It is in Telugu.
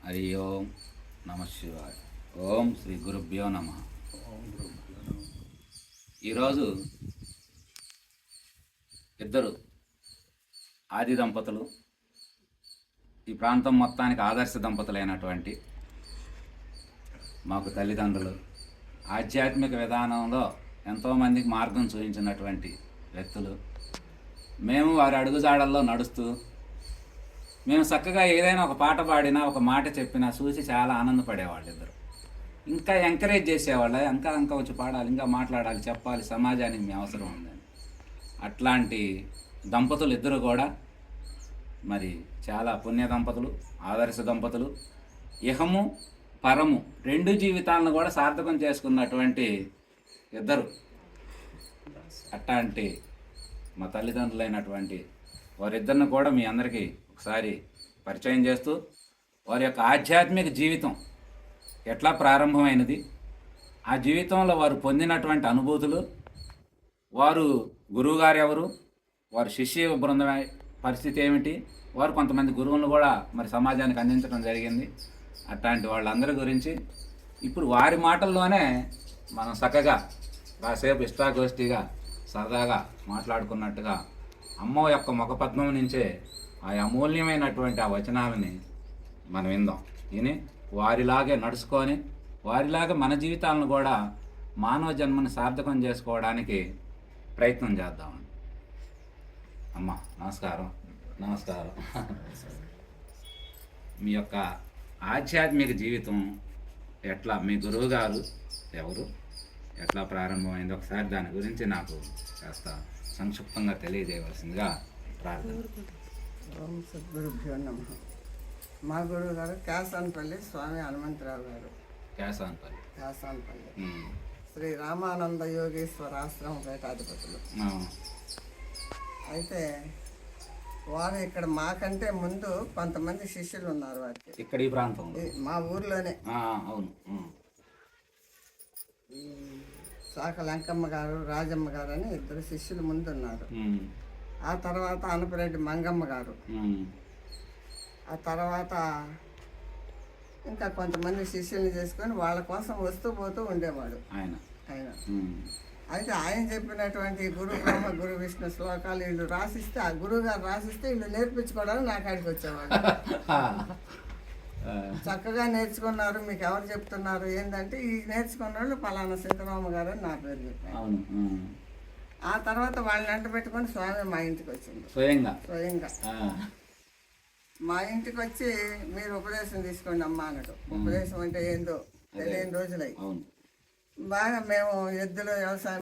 హరి ఓం నమ శివాయ. ఓం శ్రీ గురుభ్యో నమ. ఈరోజు ఇద్దరు ఆది దంపతులు, ఈ ప్రాంతం మొత్తానికి ఆదర్శ దంపతులైనటువంటి మాకు తల్లిదండ్రులు, ఆధ్యాత్మిక విధానంలో ఎంతోమందికి మార్గం చూపించినటువంటి వ్యక్తులు. మేము వారి అడుగుజాడల్లో నడుస్తూ మేము చక్కగా ఏదైనా ఒక పాట పాడినా, ఒక మాట చెప్పినా చూసి చాలా ఆనందపడేవాళ్ళు ఇద్దరు. ఇంకా ఎంకరేజ్ చేసేవాళ్ళు, ఇంకా వచ్చి పాడాలి, ఇంకా మాట్లాడాలి, చెప్పాలి, సమాజానికి మీ అవసరం ఉందని. అట్లాంటి దంపతులు ఇద్దరు కూడా మరి చాలా పుణ్య దంపతులు, ఆదర్శ దంపతులు. ఇహము పరము రెండు జీవితాలను కూడా సార్థకం చేసుకున్నటువంటి ఇద్దరు. అట్లాంటి మా తల్లిదండ్రులైనటువంటి వారిద్దరిని కూడా మీ అందరికీ ఒకసారి పరిచయం చేస్తూ, వారి యొక్క ఆధ్యాత్మిక జీవితం ఎట్లా ప్రారంభమైనది, ఆ జీవితంలో వారు పొందినటువంటి అనుభూతులు, వారు గురువుగారు ఎవరు, వారి శిష్య బృందం పరిస్థితి ఏమిటి, వారు కొంతమంది గురువులను కూడా మరి సమాజానికి అందించడం జరిగింది. అట్లాంటి వాళ్ళందరి గురించి ఇప్పుడు వారి మాటల్లోనే మనం చక్కగా కాసేపు ఇష్టాగోష్ఠిగా సరదాగా మాట్లాడుకున్నట్టుగా అమ్మ యొక్క ముఖపద్మం నుంచే ఆ అమూల్యమైనటువంటి ఆ వచనాలని మనం విందాం. విని వారిలాగే నడుచుకొని, వారిలాగే మన జీవితాలను కూడా మానవ జన్మని సార్థకం చేసుకోవడానికి ప్రయత్నం చేద్దామండి. అమ్మ నమస్కారం. నమస్కారం. మీ యొక్క ఆధ్యాత్మిక జీవితం ఎట్లా, మీ గురువు గారు ఎవరు, ఎట్లా ప్రారంభమైంది, ఒకసారి దాని గురించి నాకు కాస్త సంక్షిప్తంగా తెలియజేయవలసిందిగా ప్రార్థన. ఓం సద్గురుభ్యో నమ. మా గురువు గారు కేసాన్పల్లి స్వామి హనుమంతరావు గారు. కేసాన్పల్లి శ్రీ రామానంద యోగేశ్వర ఆశ్రమ పీఠాధిపతులు. అయితే వారు ఇక్కడ మాకంటే ముందు కొంతమంది శిష్యులు ఉన్నారు. వారికి ఇక్కడ ఈ ప్రాంతం మా ఊర్లోనే అవును. శాఖ లంకమ్మ గారు, రాజమ్మ గారు అని ఇద్దరు శిష్యులు ముందు ఉన్నారు. ఆ తర్వాత అనపరెడ్డి మంగమ్మ గారు, ఆ తర్వాత ఇంకా కొంతమంది శిష్యుల్ని చేసుకొని వాళ్ళ కోసం వస్తూ పోతూ ఉండేవాడు ఆయన. అయితే ఆయన చెప్పినటువంటి గురు బ్రహ్మ గురు విష్ణు శ్లోకాలు వీళ్ళు రాసిస్తే, ఆ గురువు గారు రాసిస్తే వీళ్ళు నేర్పించుకోవడానికి నా కాడికి వచ్చేవాడు. చక్కగా నేర్చుకున్నారు, మీకు ఎవరు చెప్తున్నారు ఏంటంటే, ఈ నేర్చుకున్న వాళ్ళు పలానా సీతారామ గారు అని నా పేరు చెప్పారు. ఆ తర్వాత వాళ్ళని వెంట పెట్టుకొని స్వామి మా ఇంటికి వచ్చింది. స్వయంగా మా ఇంటికి వచ్చి మీరు ఉపదేశం తీసుకోండి అమ్మా అన్నట్టు. ఉపదేశం అంటే ఏందో తెలియని రోజులై బాగా మేము ఎద్దులు వ్యవసాయం